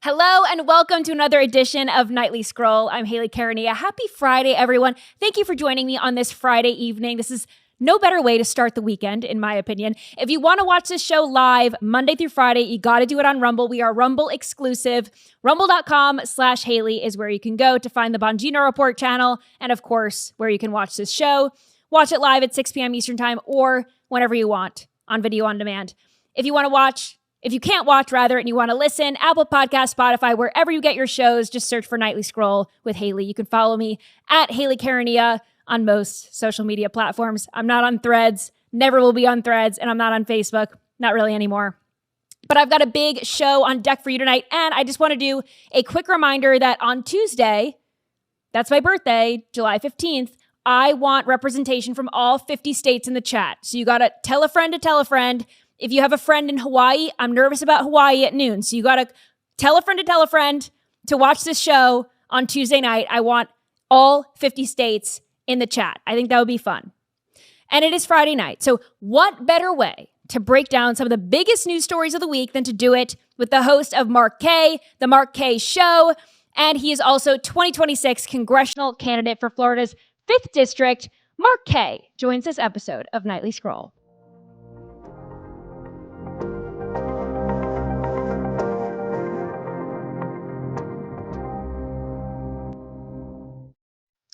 Hello and welcome to another edition of Nightly Scroll. I'm Haley Karania. Happy Friday, everyone. Thank you for joining me on this Friday evening. This is no better way to start the weekend, in my opinion. If you want to watch this show live Monday through Friday, you got to do it on Rumble. We are Rumble exclusive. Rumble.com/Haley is where you can go to find the Bongino Report channel. And of course, where you can watch this show. Watch it live at 6 p.m. Eastern time or whenever you want on video on demand. If you can't watch, and you want to listen, Apple Podcasts, Spotify, wherever you get your shows, just search for Nightly Scroll with Haley. You can follow me at Haley Karania on most social media platforms. I'm not on Threads, never will be on Threads, and I'm not on Facebook, not really anymore. But I've got a big show on deck for you tonight, and I just want to do a quick reminder that on Tuesday, that's my birthday, July 15th, I want representation from all 50 states in the chat. So you got to tell a friend to tell a friend. If you have a friend in Hawaii, I'm nervous about Hawaii at noon. So you got to tell a friend to watch this show on Tuesday night. I want all 50 states in the chat. I think that would be fun. And it is Friday night. So what better way to break down some of the biggest news stories of the week than to do it with the host of Mark Kaye, The Mark Kaye Show. And he is also 2026 congressional candidate for Florida's 5th District. Mark Kaye joins this episode of Nightly Scroll.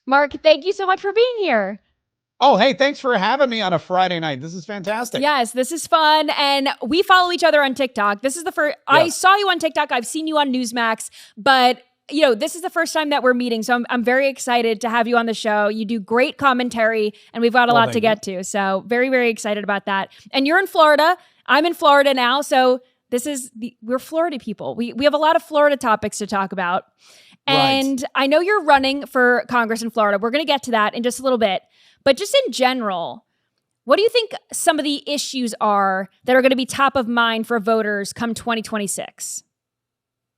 Mark, thank you so much for being here. Oh, hey, thanks for having me on a Friday night. This is fantastic. Yes, this is fun. And we follow each other on TikTok. This is the first, yes. I saw you on TikTok. I've seen you on Newsmax, but this is the first time that we're meeting. So I'm very excited to have you on the show. You do great commentary and we've got a lot to get to. So very, very excited about that. And you're in Florida. I'm in Florida now. So we're Florida people. We have a lot of Florida topics to talk about. And right. I know you're running for Congress in Florida. We're going to get to that in just a little bit. But just in general, what do you think some of the issues are that are going to be top of mind for voters come 2026?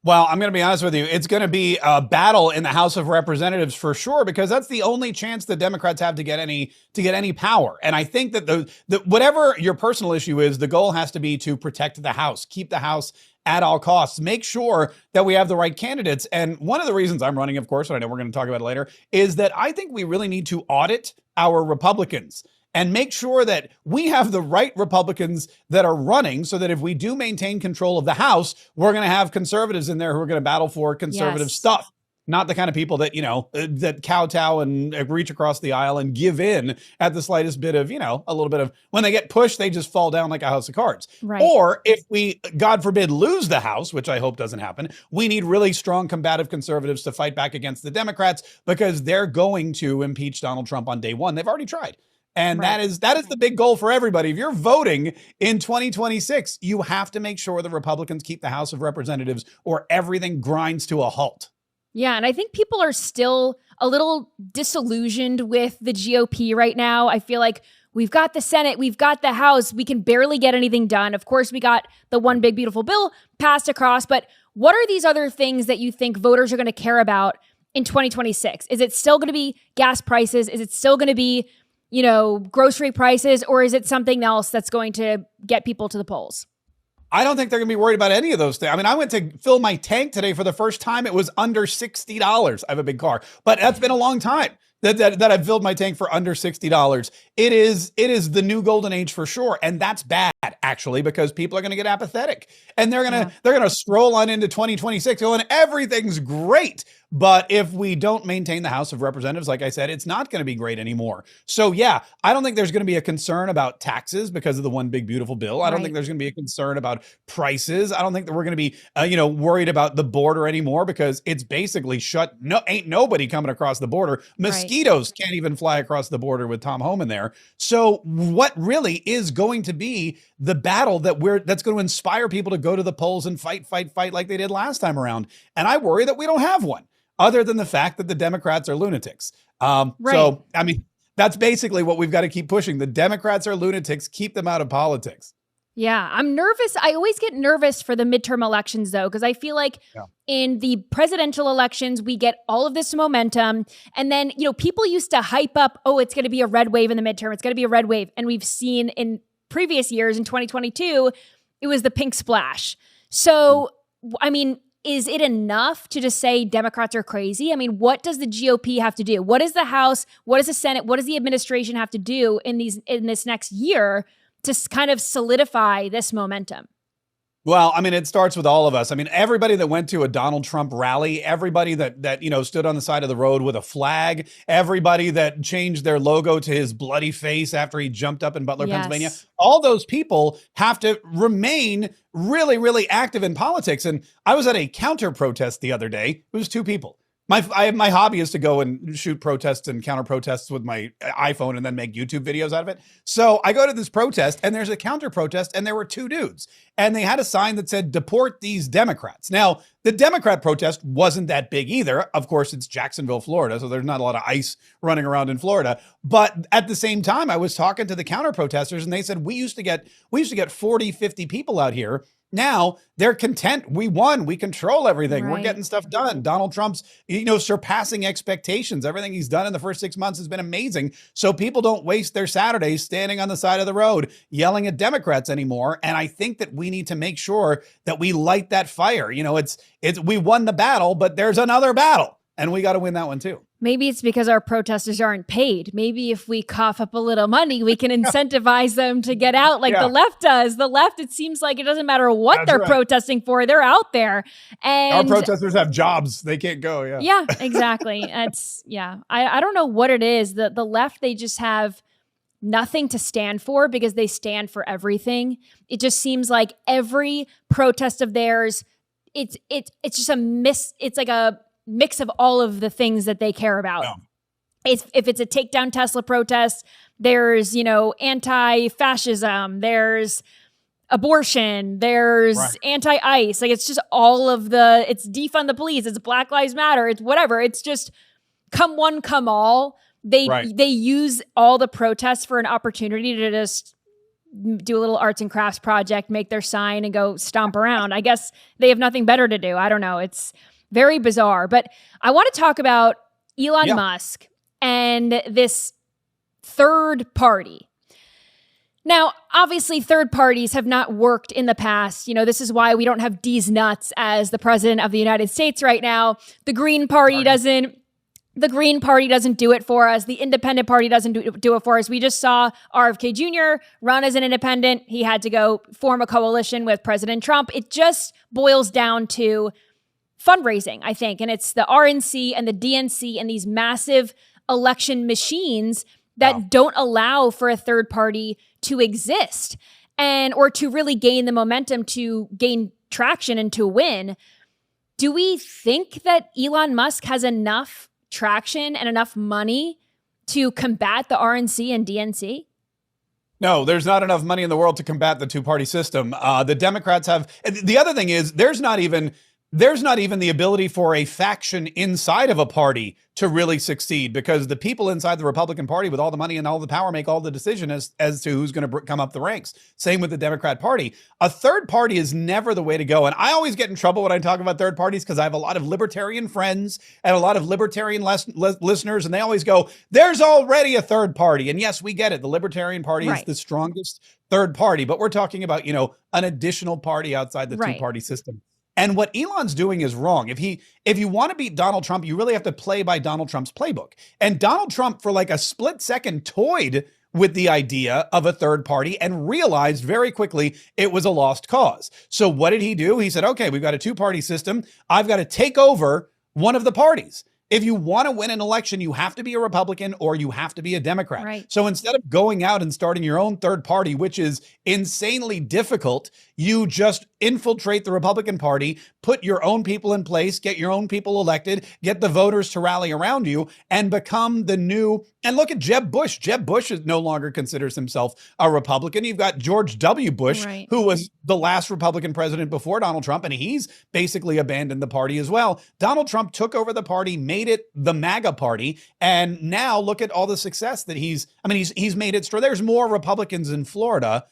Well, I'm going to be honest with you. It's going to be a battle in the House of Representatives for sure, because that's the only chance the Democrats have to get any power. And I think that the whatever your personal issue is, the goal has to be to protect the House, keep the House at all costs, make sure that we have the right candidates. And one of the reasons I'm running, of course, and I know we're going to talk about it later, is that I think we really need to audit our Republicans and make sure that we have the right Republicans that are running, so that if we do maintain control of the House, we're going to have conservatives in there who are going to battle for conservative stuff. Not the kind of people that, that kowtow and reach across the aisle and give in at the slightest bit of, a little bit of, when they get pushed, they just fall down like a house of cards. Right. Or if we, God forbid, lose the House, which I hope doesn't happen, we need really strong combative conservatives to fight back against the Democrats, because they're going to impeach Donald Trump on day one. They've already tried. And that is the big goal for everybody. If you're voting in 2026, you have to make sure the Republicans keep the House of Representatives, or everything grinds to a halt. Yeah, and I think people are still a little disillusioned with the GOP right now. I feel like we've got the Senate, we've got the House, we can barely get anything done. Of course, we got the one big beautiful bill passed across, but what are these other things that you think voters are going to care about in 2026? Is it still going to be gas prices? Is it still going to be, grocery prices, or is it something else that's going to get people to the polls? I don't think they're going to be worried about any of those things. I mean, I went to fill my tank today for the first time. It was under $60. I have a big car, but that's been a long time that I've filled my tank for under $60. It is the new golden age for sure. And that's bad, actually, because people are going to get apathetic, and they're going to scroll on into 2026 going, everything's great. But if we don't maintain the House of Representatives, like I said, it's not going to be great anymore. So yeah, I don't think there's going to be a concern about taxes because of the one big beautiful bill. I don't think there's going to be a concern about prices. I don't think that we're going to be, worried about the border anymore, because it's basically shut. No, ain't nobody coming across the border. Mosquitoes can't even fly across the border with Tom Homan there. So what really is going to be the battle that's going to inspire people to go to the polls and fight like they did last time around? And I worry that we don't have one, other than the fact that the Democrats are lunatics. So, I mean, that's basically what we've got to keep pushing. The Democrats are lunatics. Keep them out of politics. Yeah, I'm nervous. I always get nervous for the midterm elections, though, because I feel like in the presidential elections, we get all of this momentum. And then, people used to hype up, it's going to be a red wave in the midterm. It's going to be a red wave. And we've seen in previous years, in 2022, it was the pink splash. So, I mean, is it enough to just say Democrats are crazy? I mean, what does the GOP have to do? What does the House, what does the Senate, what does the administration have to do in this next year to kind of solidify this momentum? Well, I mean, it starts with all of us. I mean, everybody that went to a Donald Trump rally, everybody that stood on the side of the road with a flag, everybody that changed their logo to his bloody face after he jumped up in Butler, Pennsylvania, all those people have to remain really, really active in politics. And I was at a counter protest the other day. It was two people. My hobby is to go and shoot protests and counter protests with my iPhone and then make YouTube videos out of it. So I go to this protest and there's a counter protest and there were two dudes and they had a sign that said, "Deport these Democrats." Now, the Democrat protest wasn't that big either. Of course, it's Jacksonville, Florida, so there's not a lot of ice running around in Florida. But at the same time, I was talking to the counter protesters and they said, we used to get 40, 50 people out here. Now they're content. We won. We control everything. Right. We're getting stuff done. Donald Trump's, surpassing expectations. Everything he's done in the first 6 months has been amazing. So people don't waste their Saturdays standing on the side of the road yelling at Democrats anymore. And I think that we need to make sure that we light that fire. We won the battle, but there's another battle and we got to win that one too. Maybe it's because our protesters aren't paid. Maybe if we cough up a little money, we can incentivize them to get out like the left does. The left, it seems like it doesn't matter what they're protesting for. They're out there. And our protesters have jobs. They can't go. Yeah. Yeah, exactly. I don't know what it is. The left, they just have nothing to stand for because they stand for everything. It just seems like every protest of theirs, it's just it's like a mix of all of the things that they care about. Yeah. If it's a take down Tesla protest, there's, anti-fascism, there's abortion, there's anti-ICE. Like it's just it's defund the police, it's Black Lives Matter, it's whatever. It's just come one, come all. They use all the protests for an opportunity to just do a little arts and crafts project, make their sign and go stomp around. I guess they have nothing better to do. I don't know. It's very bizarre. But I want to talk about Elon Musk and this third party. Now, obviously, third parties have not worked in the past. This is why we don't have D's nuts as the president of the United States right now. The Green Party doesn't do it for us. The Independent Party doesn't do it for us. We just saw RFK Jr. run as an independent. He had to go form a coalition with President Trump. It just boils down to fundraising, I think. And it's the RNC and the DNC and these massive election machines that don't allow for a third party to exist or to really gain the momentum to gain traction and to win. Do we think that Elon Musk has enough traction and enough money to combat the RNC and DNC? No, there's not enough money in the world to combat the two-party system. The Democrats have. The other thing is there's not even the ability for a faction inside of a party to really succeed because the people inside the Republican Party with all the money and all the power make all the decision as to who's going to come up the ranks. Same with the Democrat Party. A third party is never the way to go. And I always get in trouble when I talk about third parties because I have a lot of libertarian friends and a lot of libertarian listeners, and they always go, there's already a third party. And yes, we get it. The Libertarian Party is the strongest third party, but we're talking about, an additional party outside the two-party system. And what Elon's doing is wrong. If you want to beat Donald Trump, you really have to play by Donald Trump's playbook. And Donald Trump, for like a split second, toyed with the idea of a third party and realized very quickly it was a lost cause. So what did he do? He said, okay, we've got a two-party system. I've got to take over one of the parties. If you want to win an election, you have to be a Republican or you have to be a Democrat. Right. So instead of going out and starting your own third party, which is insanely difficult, you just infiltrate the Republican Party, put your own people in place, get your own people elected, get the voters to rally around you, and become the new. And look at Jeb Bush. Jeb Bush no longer considers himself a Republican. You've got George W. Bush, who was the last Republican president before Donald Trump, and he's basically abandoned the party as well. Donald Trump took over the party, made it the MAGA party, and now look at all the success that he's made it. There's more Republicans in Florida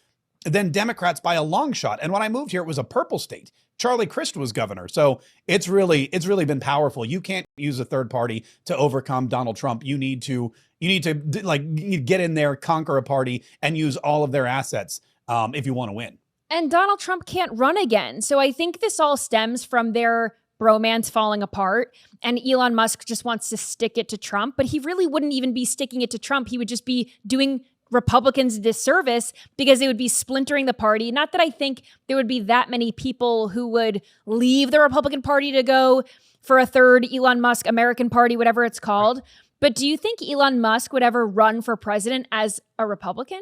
than Democrats by a long shot. And when I moved here, it was a purple state. Charlie Crist was governor. So it's really been powerful. You can't use a third party to overcome Donald Trump. You need to get in there, conquer a party, and use all of their assets if you want to win. And Donald Trump can't run again. So I think this all stems from their bromance falling apart, and Elon Musk just wants to stick it to Trump, but he really wouldn't even be sticking it to Trump. He would just be doing Republicans a disservice because they would be splintering the party. Not that I think there would be that many people who would leave the Republican Party to go for a third Elon Musk American Party, whatever it's called. But do you think Elon Musk would ever run for president as a Republican?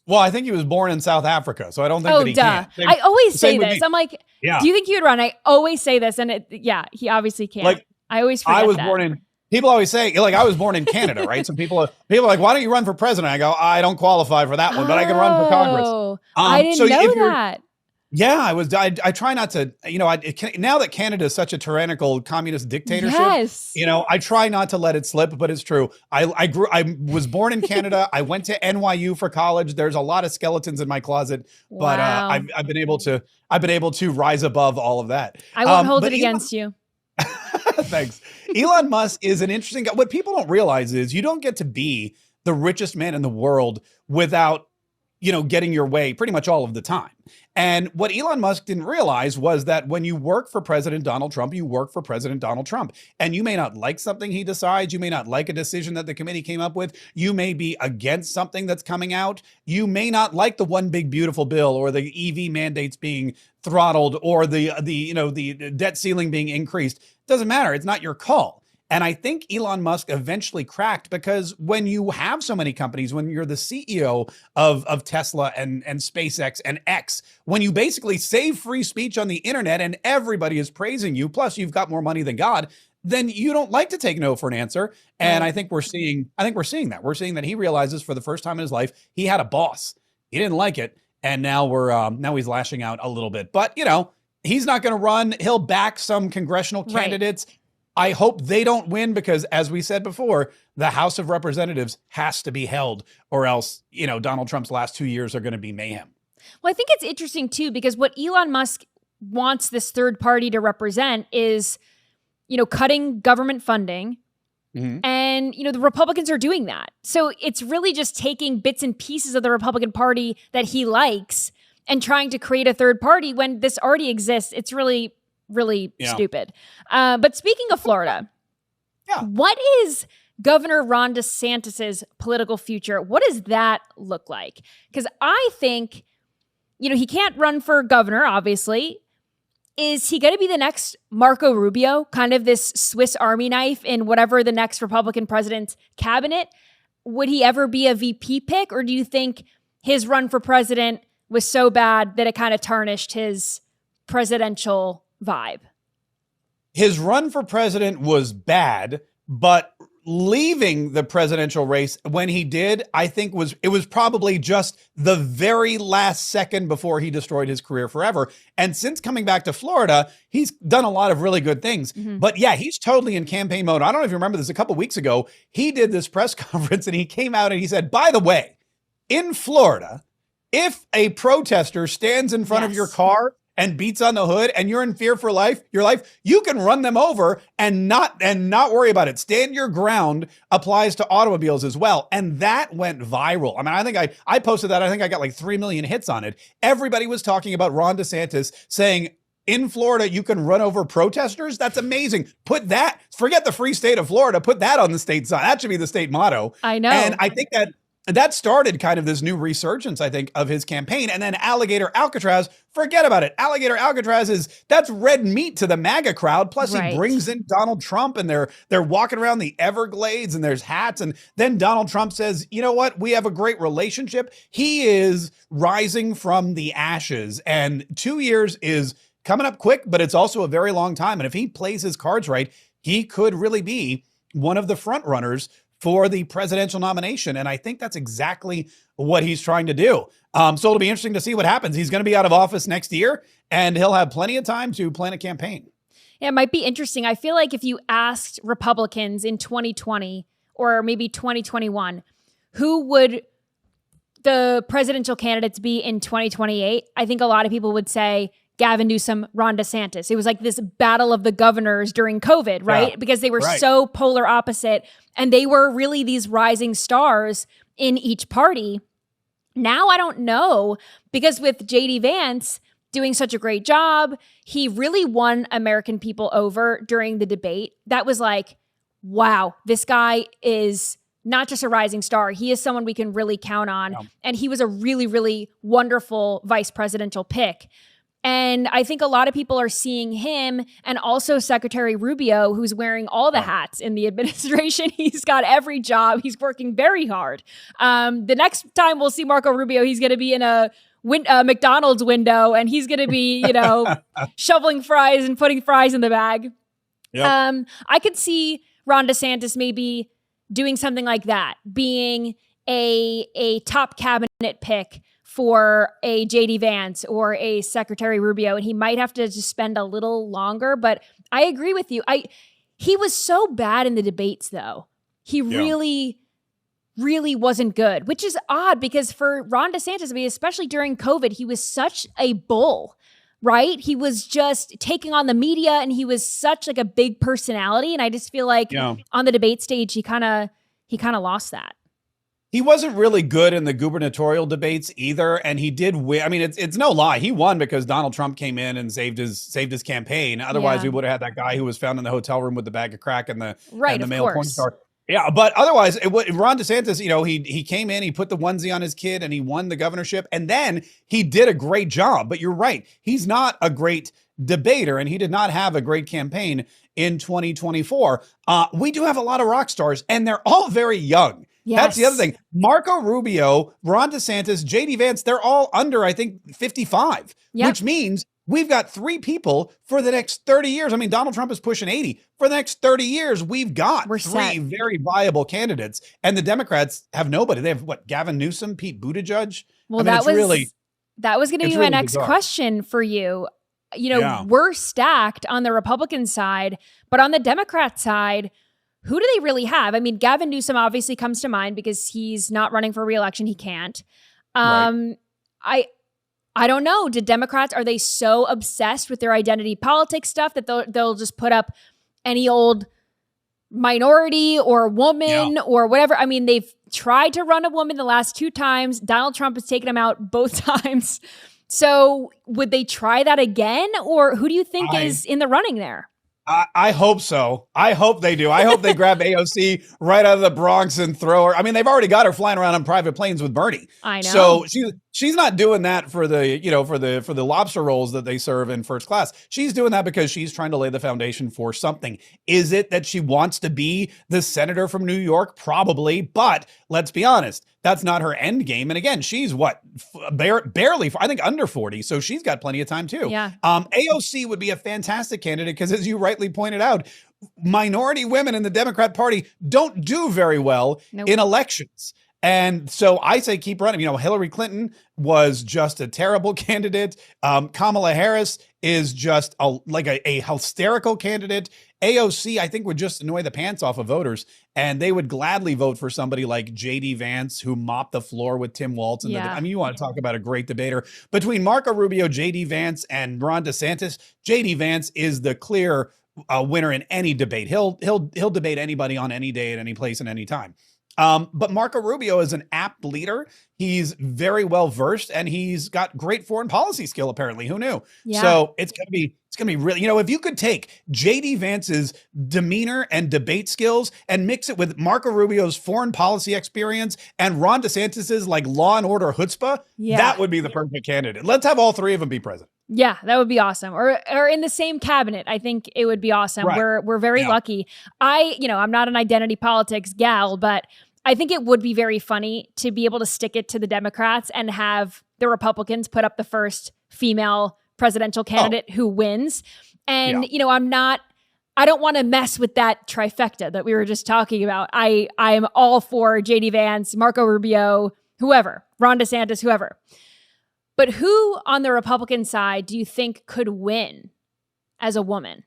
Well, I think he was born in South Africa, so I don't think that he can. I always say this. I'm like, yeah. Do you think he would run? I always say this, and he obviously can't. Like, I always forget that. People always say, like, I was born in Canada, right? So people are like, why don't you run for president? I go, I don't qualify for that one, but I can run for Congress. I didn't know that. Yeah, I try not to, now that Canada is such a tyrannical communist dictatorship, I try not to let it slip, but it's true. I was born in Canada. I went to NYU for college. There's a lot of skeletons in my closet, but I've been able to rise above all of that. I won't hold it against you. Thanks. Elon Musk is an interesting guy. What people don't realize is you don't get to be the richest man in the world without, getting your way pretty much all of the time. And what Elon Musk didn't realize was that when you work for President Donald Trump, you work for President Donald Trump. And you may not like something he decides. You may not like a decision that the committee came up with. You may be against something that's coming out. You may not like the one big beautiful bill or the EV mandates being throttled or the debt ceiling being increased. Doesn't matter. It's not your call. And I think Elon Musk eventually cracked because when you have so many companies, when you're the CEO of Tesla and SpaceX and X, when you basically save free speech on the internet and everybody is praising you, plus you've got more money than God, then you don't like to take no for an answer. And I think we're seeing that. We're seeing that he realizes for the first time in his life, he had a boss. He didn't like it. And now now he's lashing out a little bit. But, he's not going to run. He'll back some congressional candidates. Right. I hope they don't win because, as we said before, the House of Representatives has to be held or else, Donald Trump's last 2 years are going to be mayhem. Well, I think it's interesting, too, because what Elon Musk wants this third party to represent is, cutting government funding. Mm-hmm. And, the Republicans are doing that. So it's really just taking bits and pieces of the Republican Party that he likes and trying to create a third party when this already exists. It's really stupid. But speaking of Florida, what is Governor Ron DeSantis's political future? What does that look like? Because I think, he can't run for governor, obviously. Is he going to be the next Marco Rubio, kind of this Swiss Army knife in whatever the next Republican president's cabinet? Would he ever be a VP pick? Or do you think his run for president was so bad that it kind of tarnished his presidential vibe? His run for president was bad, but leaving the presidential race when he did, I think it was probably just the very last second before he destroyed his career forever. And since coming back to Florida, he's done a lot of really good things. Mm-hmm. But yeah, he's totally in campaign mode. I don't know if you remember this, a couple of weeks ago, he did this press conference and he came out and he said, by the way, in Florida, if a protester stands in front of your car and beats on the hood and you're in fear for your life, you can run them over and not worry about it. Stand your ground applies to automobiles as well. And that went viral. I mean, I think I posted that. I think I got like 3 million hits on it. Everybody was talking about Ron DeSantis saying, in Florida, you can run over protesters. That's amazing. Forget the free state of Florida. Put that on the state sign. That should be the state motto. I know. And I think that started kind of this new resurgence, I think, of his campaign. And then Alligator Alcatraz, forget about it. Alligator Alcatraz that's red meat to the MAGA crowd. Plus he brings in Donald Trump and they're walking around the Everglades and there's hats. And then Donald Trump says, you know what? We have a great relationship. He is rising from the ashes and 2 years is coming up quick, but it's also a very long time. And if he plays his cards right, he could really be one of the front runners for the presidential nomination. And I think that's exactly what he's trying to do. So it'll be interesting to see what happens. He's going to be out of office next year and he'll have plenty of time to plan a campaign. Yeah, it might be interesting. I feel like if you asked Republicans in 2020 or maybe 2021, who would the presidential candidates be in 2028? I think a lot of people would say Gavin Newsom, Ron DeSantis. It was like this battle of the governors during COVID, right? Yeah, because they were so polar opposite and they were really these rising stars in each party. Now I don't know, because with JD Vance, doing such a great job. He really won American people over during the debate. That was like, wow, this guy is not just a rising star. He is someone we can really count on. Yeah. And he was a really, really wonderful vice presidential pick. And I think a lot of people are seeing him and also Secretary Rubio, who's wearing all the hats in the administration. He's got every job. He's working very hard. The next time we'll see Marco Rubio, he's going to be in a McDonald's window, and he's going to be, shoveling fries and putting fries in the bag. Yep. I could see Ron DeSantis maybe doing something like that, being a top cabinet pick for a JD Vance or a Secretary Rubio, and he might have to just spend a little longer. But I agree with you. He was so bad in the debates, though. He really wasn't good, which is odd because for Ron DeSantis, I mean, especially during COVID, he was such a bull, right? He was just taking on the media, and he was such like a big personality. And I just feel like on the debate stage, he kind of lost that. He wasn't really good in the gubernatorial debates either, and he did win. I mean, it's no lie. He won because Donald Trump came in and saved his campaign. Otherwise, we would have had that guy who was found in the hotel room with the bag of crack and the male porn star. Yeah, but otherwise, Ron DeSantis, he came in, he put the onesie on his kid, and he won the governorship, and then he did a great job. But you're right, he's not a great debater, and he did not have a great campaign in 2024. We do have a lot of rock stars, and they're all very young. Yes. That's the other thing. Marco Rubio, Ron DeSantis, JD Vance, they're all under, I think, 55, which means we've got three people for the next 30 years. I mean, Donald Trump is pushing 80. For the next 30 years, we've got three very viable candidates, and the Democrats have nobody. They have Gavin Newsom, Pete Buttigieg. Well, that was going to be my next question for you. We're stacked on the Republican side, but on the Democrat side, who do they really have? I mean, Gavin Newsom obviously comes to mind because he's not running for re-election. He can't. Right. I don't know. Are they so obsessed with their identity politics stuff that they'll just put up any old minority or woman or whatever? I mean, they've tried to run a woman the last 2 times. Donald Trump has taken them out both times. So would they try that again? Or who do you think is in the running there? I hope so. I hope they do. I hope they grab AOC right out of the Bronx and throw her. I mean, they've already got her flying around on private planes with Bernie. I know. So she's not doing that for the lobster rolls that they serve in first class. She's doing that because she's trying to lay the foundation for something. Is it that she wants to be the senator from New York? Probably, but let's be honest. That's not her end game. And again, she's barely, I think, under 40. So she's got plenty of time too. Yeah. AOC would be a fantastic candidate because, as you rightly pointed out, minority women in the Democrat Party don't do very well in elections. And so I say keep running. Hillary Clinton was just a terrible candidate. Kamala Harris is just a hysterical candidate. AOC, I think, would just annoy the pants off of voters, and they would gladly vote for somebody like JD Vance, who mopped the floor with Tim Walz. And you want to talk about a great debater. Between Marco Rubio, JD Vance, and Ron DeSantis, JD Vance is the clear winner in any debate. He'll debate anybody on any day, at any place, and any time. But Marco Rubio is an apt leader. He's very well versed, and he's got great foreign policy skill. Apparently, who knew? Yeah. So it's gonna be really. If you could take JD Vance's demeanor and debate skills and mix it with Marco Rubio's foreign policy experience and Ron DeSantis's law and order chutzpah, that would be the perfect candidate. Let's have all three of them be president. Yeah, that would be awesome. Or in the same cabinet, I think it would be awesome. Right. We're very lucky. I'm not an identity politics gal, but I think it would be very funny to be able to stick it to the Democrats and have the Republicans put up the first female presidential candidate who wins. And, I don't want to mess with that trifecta that we were just talking about. I am all for JD Vance, Marco Rubio, whoever, Ron DeSantis, whoever. But who on the Republican side do you think could win as a woman?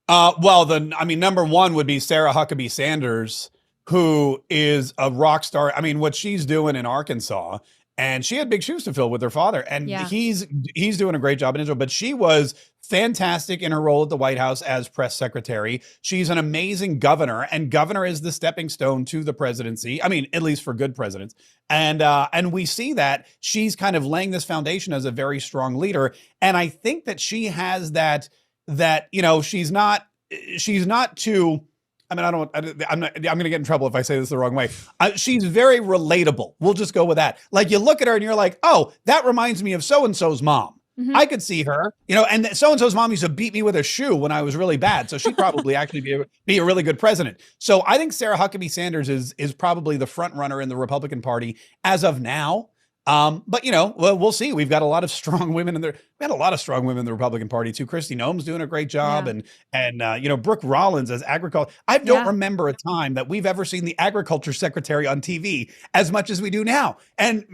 Number one would be Sarah Huckabee Sanders, who is a rock star. I mean, what she's doing in Arkansas and she had big shoes to fill with her father. And Yeah. he's doing a great job in Israel, but she was fantastic in her role at the White House as press secretary. She's an amazing governor, and governor is the stepping stone to the presidency. I mean, at least for good presidents. And we see that she's kind of laying this foundation as a very strong leader. And I think that she has that she's not too. I mean, I'm going to get in trouble if I say this the wrong way. She's very relatable. We'll just go with that. Like, you look at her and you're like, oh, that reminds me of so-and-so's mom. Mm-hmm. I could see her, and so-and-so's mom used to beat me with a shoe when I was really bad. So she'd probably actually be a really good president. So I think Sarah Huckabee Sanders is probably the front runner in the Republican Party as of now. But we'll see. We've got a lot of strong women in there. We had a lot of strong women in the Republican Party too. Kristi Noem's doing a great job, and Brooke Rollins as agriculture. I don't remember a time that we've ever seen the agriculture secretary on TV as much as we do now, and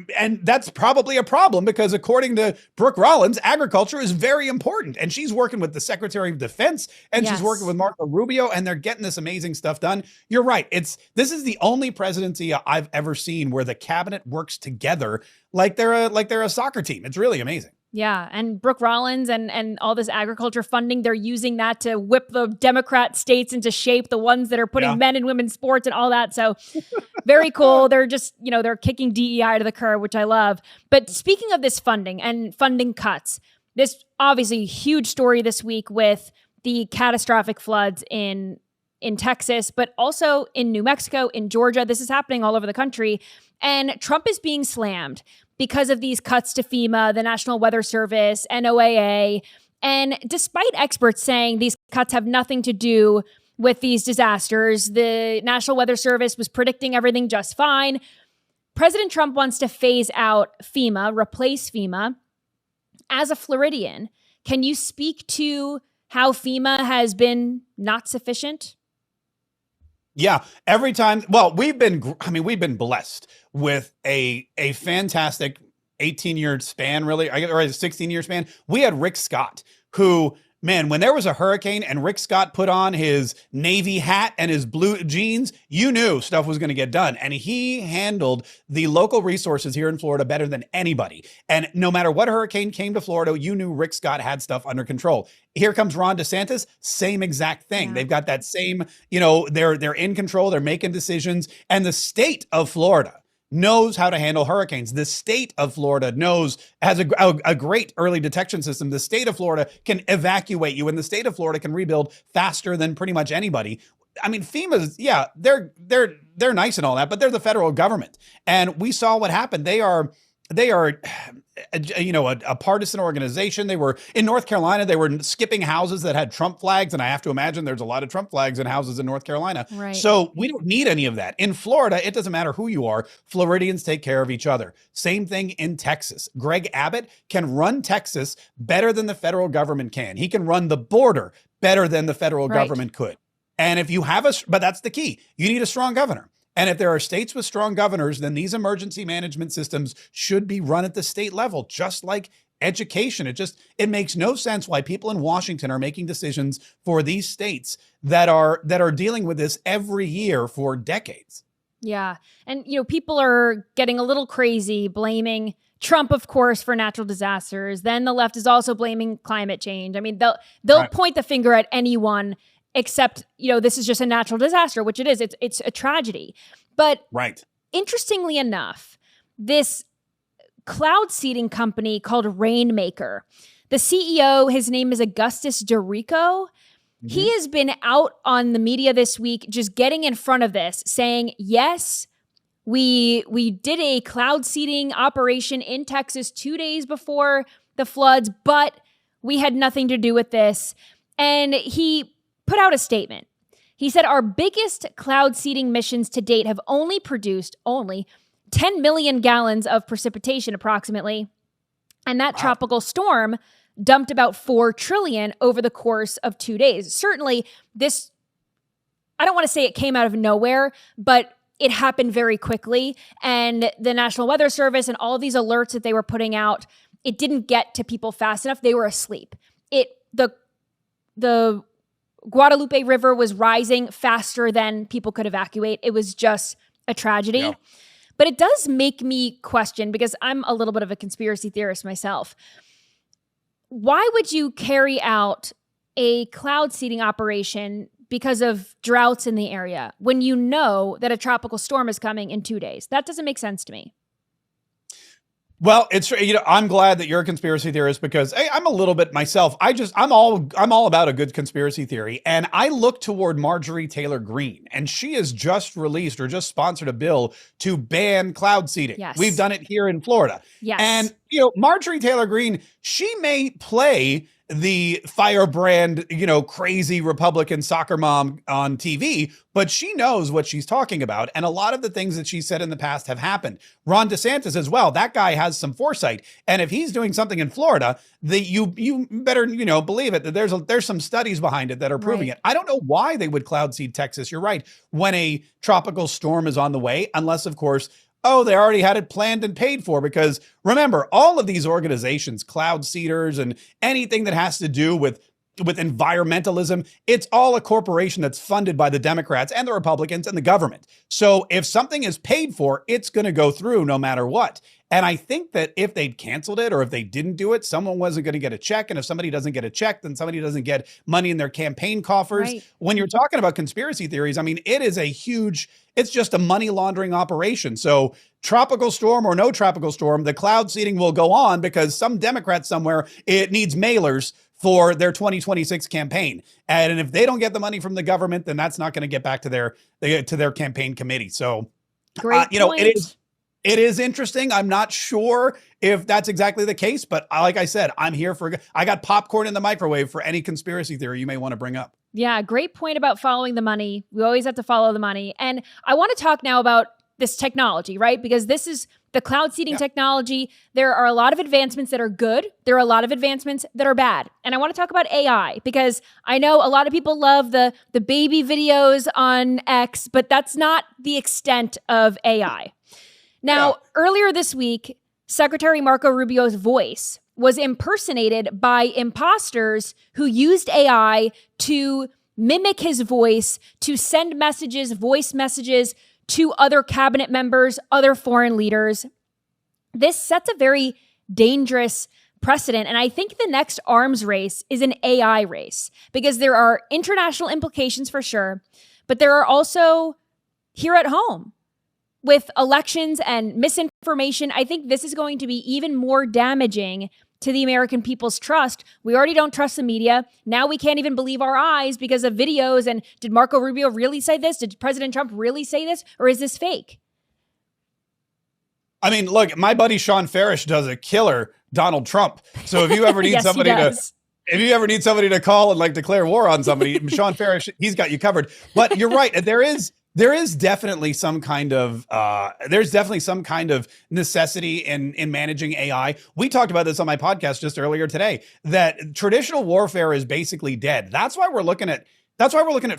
that's probably a problem because according to Brooke Rollins, agriculture is very important, and she's working with the Secretary of Defense, and she's working with Marco Rubio, and they're getting this amazing stuff done. You're right. This is the only presidency I've ever seen where the cabinet works together like they're a soccer team. It's really amazing. Yeah. And Brooke Rollins and all this agriculture funding, they're using that to whip the Democrat states into shape, the ones that are putting men and women's sports and all that. So very cool. They're just, they're kicking DEI to the curb, which I love. But speaking of this funding and funding cuts, this obviously huge story this week with the catastrophic floods in Texas, but also in New Mexico, in Georgia. This is happening all over the country. And Trump is being slammed because of these cuts to FEMA, the National Weather Service, NOAA. And despite experts saying these cuts have nothing to do with these disasters, the National Weather Service was predicting everything just fine. President Trump wants to phase out FEMA, replace FEMA. As a Floridian, can you speak to how FEMA has been not sufficient? Yeah, every time. Well, we've been blessed with a fantastic 18-year span, really, or a 16-year span. We had Rick Scott, who, man, when there was a hurricane and Rick Scott put on his Navy hat and his blue jeans, you knew stuff was going to get done. And he handled the local resources here in Florida better than anybody. And no matter what hurricane came to Florida, you knew Rick Scott had stuff under control. Here comes Ron DeSantis, same exact thing. Yeah. They've got that same, they're in control, they're making decisions. And the state of Florida knows how to handle hurricanes. The state of Florida has a great early detection system. The state of Florida can evacuate you, and the state of Florida can rebuild faster than pretty much anybody. I mean, FEMA's, they're nice and all that, but they're the federal government. And we saw what happened. They are a partisan organization. They were in North Carolina. They were skipping houses that had Trump flags. And I have to imagine there's a lot of Trump flags in houses in North Carolina. Right. So we don't need any of that. In Florida, it doesn't matter who you are. Floridians take care of each other. Same thing in Texas. Greg Abbott can run Texas better than the federal government can. He can run the border better than the federal government could. And if you have but that's the key. You need a strong governor. And if there are states with strong governors, then these emergency management systems should be run at the state level, just like education. It makes no sense why people in Washington are making decisions for these states that are dealing with this every year for decades. Yeah. And, people are getting a little crazy, blaming Trump, of course, for natural disasters. Then the left is also blaming climate change. I mean, they'll point the finger at anyone except, this is just a natural disaster, which it is. It's a tragedy. But interestingly enough, this cloud seeding company called Rainmaker, the CEO, his name is Augustus Dorico. Mm-hmm. He has been out on the media this week, just getting in front of this, saying, yes, we did a cloud seeding operation in Texas 2 days before the floods, but we had nothing to do with this. And he put out a statement. He said, our biggest cloud seeding missions to date have only produced 10 million gallons of precipitation approximately. And that tropical storm dumped about 4 trillion over the course of 2 days. Certainly this, I don't want to say it came out of nowhere, but it happened very quickly. And the National Weather Service and all these alerts that they were putting out, it didn't get to people fast enough. They were asleep. The Guadalupe River was rising faster than people could evacuate. It was just a tragedy. Yeah. But it does make me question, because I'm a little bit of a conspiracy theorist myself. Why would you carry out a cloud seeding operation because of droughts in the area when you know that a tropical storm is coming in 2 days? That doesn't make sense to me. Well, it's, I'm glad that you're a conspiracy theorist, because hey, I'm a little bit myself. I'm all about a good conspiracy theory. And I look toward Marjorie Taylor Greene, and she has just released or just sponsored a bill to ban cloud seeding. Yes. We've done it here in Florida. Yes. And, Marjorie Taylor Greene, she may play the firebrand, crazy Republican soccer mom on TV, but she knows what she's talking about. And a lot of the things that she said in the past have happened. Ron DeSantis as well. That guy has some foresight. And if he's doing something in Florida, you better, believe it, that there's some studies behind it that are proving it. I don't know why they would cloud seed Texas. You're right. When a tropical storm is on the way, unless of course, they already had it planned and paid for, because remember, all of these organizations, cloud seeders and anything that has to do with environmentalism, it's all a corporation that's funded by the Democrats and the Republicans and the government. So if something is paid for, it's going to go through no matter what. And I think that if they'd canceled it or if they didn't do it, someone wasn't going to get a check. And if somebody doesn't get a check, then somebody doesn't get money in their campaign coffers. Right. When you're talking about conspiracy theories, I mean, it's just a money laundering operation. So tropical storm or no tropical storm, the cloud seeding will go on because some Democrat somewhere, it needs mailers for their 2026 campaign. And if they don't get the money from the government, then that's not going to get back to their campaign committee. So, Great point. It is interesting. I'm not sure if that's exactly the case, but like I said, I got popcorn in the microwave for any conspiracy theory you may want to bring up. Yeah, great point about following the money. We always have to follow the money. And I want to talk now about this technology, right? Because this is the cloud seeding technology. There are a lot of advancements that are good. There are a lot of advancements that are bad. And I want to talk about AI, because I know a lot of people love the baby videos on X, but that's not the extent of AI. Now, earlier this week, Secretary Marco Rubio's voice was impersonated by imposters who used AI to mimic his voice, to send voice messages to other cabinet members, other foreign leaders. This sets a very dangerous precedent. And I think the next arms race is an AI race, because there are international implications for sure, but there are also here at home. With elections and misinformation, I think this is going to be even more damaging to the American people's trust. We already don't trust the media. Now we can't even believe our eyes because of videos. And did Marco Rubio really say this? Did President Trump really say this? Or is this fake? I mean, look, my buddy Sean Farish does a killer Donald Trump. So if you ever need if you ever need somebody to call and declare war on somebody, Sean Farish, he's got you covered. But you're right. There is definitely some kind of necessity in managing AI. We talked about this on my podcast just earlier today, that traditional warfare is basically dead. That's why we're looking at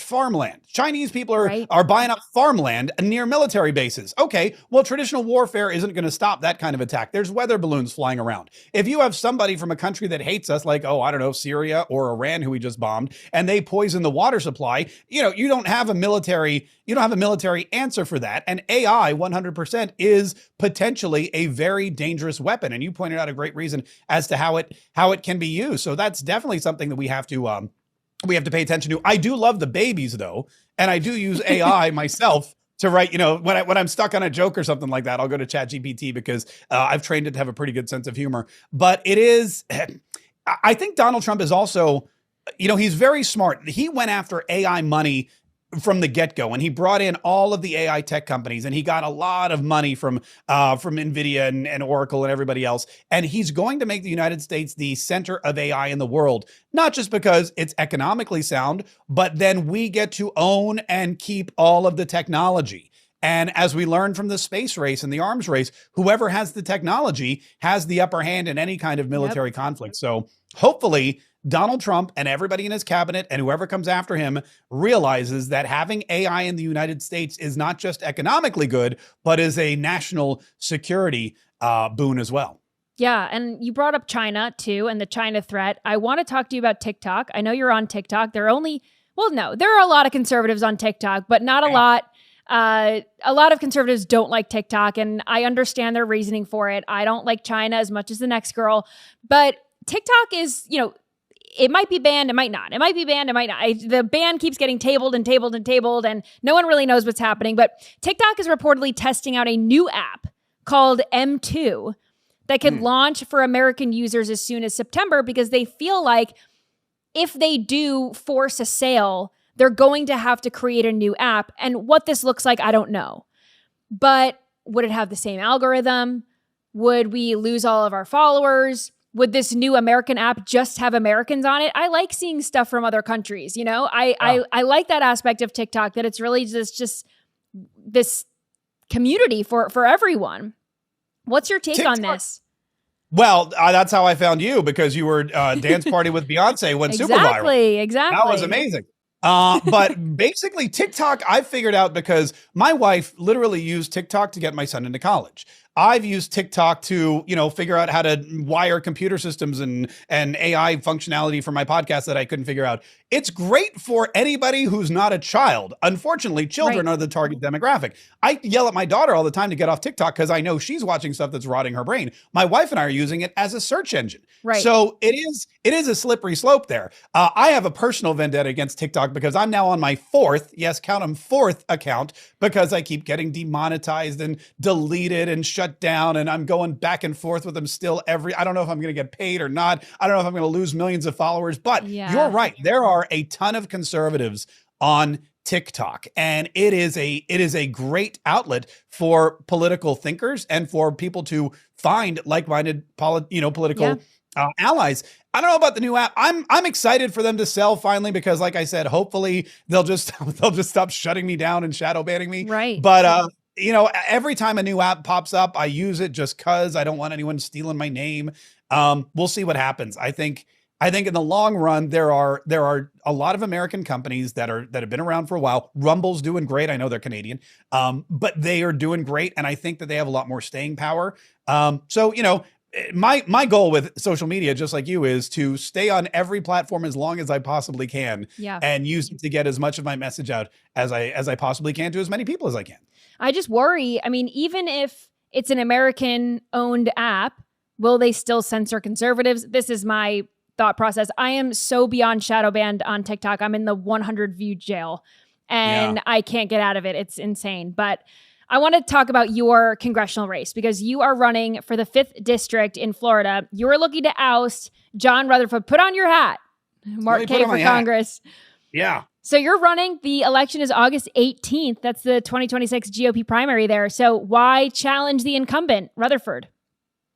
farmland. Chinese people are buying up farmland near military bases. Okay, well, traditional warfare isn't going to stop that kind of attack. There's weather balloons flying around. If you have somebody from a country that hates us, like, Syria or Iran, who we just bombed, and they poison the water supply, you don't have a military answer for that. And AI 100% is potentially a very dangerous weapon. And you pointed out a great reason as to how it can be used. So that's definitely something that we have to pay attention to. I do love the babies though. And I do use AI myself to write, when I'm stuck on a joke or something like that, I'll go to ChatGPT because I've trained it to have a pretty good sense of humor. But I think Donald Trump is also, he's very smart. He went after AI money from the get-go, and he brought in all of the AI tech companies, and he got a lot of money from NVIDIA and Oracle and everybody else. And he's going to make the United States the center of AI in the world, not just because it's economically sound, but then we get to own and keep all of the technology. And as we learned from the space race and the arms race, whoever has the technology has the upper hand in any kind of military conflict. So hopefully Donald Trump and everybody in his cabinet and whoever comes after him realizes that having AI in the United States is not just economically good, but is a national security boon as well. Yeah. And you brought up China too, and the China threat. I want to talk to you about TikTok. I know you're on TikTok. There are a lot of conservatives on TikTok, but not a lot A lot of conservatives don't like TikTok, and I understand their reasoning for it. I don't like China as much as the next girl, but TikTok is, it might be banned, it might not. It might be banned, it might not. The ban keeps getting tabled, and no one really knows what's happening. But TikTok is reportedly testing out a new app called M2 that could launch for American users as soon as September, because they feel like if they do force a sale, they're going to have to create a new app. And what this looks like, I don't know. But would it have the same algorithm? Would we lose all of our followers? Would this new American app just have Americans on it? I like seeing stuff from other countries. I like that aspect of TikTok, that it's really just this community for everyone. What's your take on this? Well, that's how I found you, because you were dance party with Beyonce went super viral. Exactly. That was amazing. But basically TikTok, I figured out because my wife literally used TikTok to get my son into college. I've used TikTok to, figure out how to wire computer systems and AI functionality for my podcast that I couldn't figure out. It's great for anybody who's not a child. Unfortunately, children are the target demographic. I yell at my daughter all the time to get off TikTok because I know she's watching stuff that's rotting her brain. My wife and I are using it as a search engine. Right. So it is a slippery slope there. I have a personal vendetta against TikTok because I'm now on my fourth account, because I keep getting demonetized and deleted and shut down, and I'm going back and forth with them still I don't know if I'm going to get paid or not. I don't know if I'm going to lose millions of followers, but you're right. There are a ton of conservatives on TikTok, and it is a great outlet for political thinkers and for people to find like-minded political allies. I don't know about the new app. I'm excited for them to sell finally, because like I said, hopefully they'll just stop shutting me down and shadow banning me. Right. But every time a new app pops up, I use it just cuz I don't want anyone stealing my name. We'll see what happens. I think in the long run, there are a lot of American companies that have been around for a while. Rumble's doing great. I know they're Canadian, but they are doing great, and I think that they have a lot more staying power. So my goal with social media, just like you, is to stay on every platform as long as I possibly can, and use it to get as much of my message out as I possibly can to as many people as I can. I just worry. I mean, even if it's an American-owned app, will they still censor conservatives? This is my thought process. I am so beyond shadow banned on TikTok. I'm in the 100 view jail, and I can't get out of it. It's insane. But I want to talk about your congressional race, because you are running for the 5th district in Florida. You are looking to oust John Rutherford. Put on your hat. Mark K for Congress. Yeah. So you're running. The election is August 18th. That's the 2026 GOP primary there. So why challenge the incumbent, Rutherford?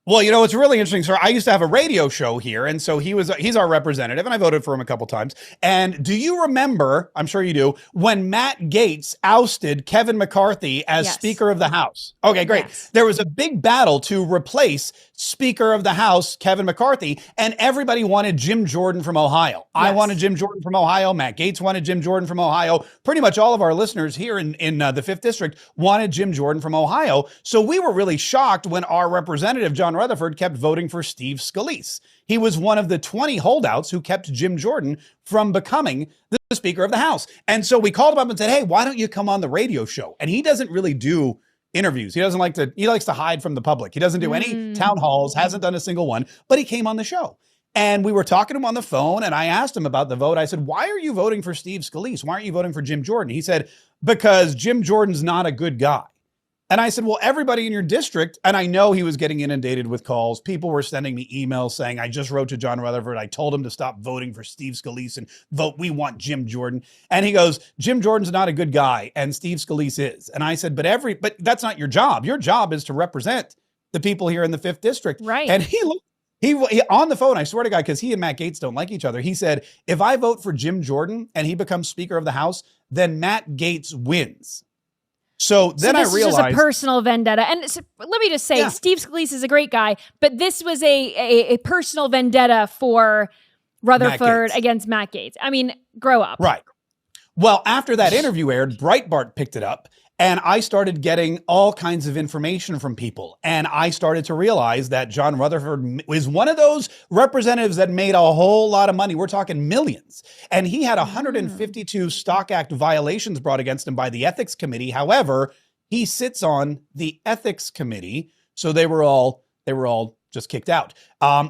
Well, it's really interesting, sir. I used to have a radio show here, and so he's our representative, and I voted for him a couple times. And do you remember, I'm sure you do, when Matt Gaetz ousted Kevin McCarthy as Speaker of the House? Okay, great. Yes. There was a big battle to replace Speaker of the House Kevin McCarthy, and everybody wanted Jim Jordan from Ohio. Yes. I wanted Jim Jordan from Ohio. Matt Gaetz wanted Jim Jordan from Ohio. Pretty much all of our listeners here in the 5th District wanted Jim Jordan from Ohio. So we were really shocked when our representative, John Rutherford, kept voting for Steve Scalise. He was one of the 20 holdouts who kept Jim Jordan from becoming the Speaker of the House. And so we called him up and said, hey, why don't you come on the radio show? And he doesn't really do interviews. He likes to hide from the public. He doesn't do any town halls, hasn't done a single one, but he came on the show. And we were talking to him on the phone, and I asked him about the vote. I said, why are you voting for Steve Scalise? Why aren't you voting for Jim Jordan? He said, because Jim Jordan's not a good guy. And I said, well, everybody in your district, and I know he was getting inundated with calls. People were sending me emails saying, I just wrote to John Rutherford. I told him to stop voting for Steve Scalise and vote, we want Jim Jordan. And he goes, Jim Jordan's not a good guy, and Steve Scalise is. And I said, but that's not your job. Your job is to represent the people here in the 5th District. Right. And he on the phone, I swear to God, because he and Matt Gaetz don't like each other. He said, if I vote for Jim Jordan and he becomes Speaker of the House, then Matt Gaetz wins. So then I realized this is just a personal vendetta. And so, let me just say, Steve Scalise is a great guy, but this was a personal vendetta for Rutherford against Matt Gaetz. I mean, grow up. Right. Well, after that interview aired, Breitbart picked it up. And I started getting all kinds of information from people. And I started to realize that John Rutherford is one of those representatives that made a whole lot of money. We're talking millions. And he had 152 Stock Act violations brought against him by the Ethics Committee. However, he sits on the Ethics Committee. So they were all just kicked out.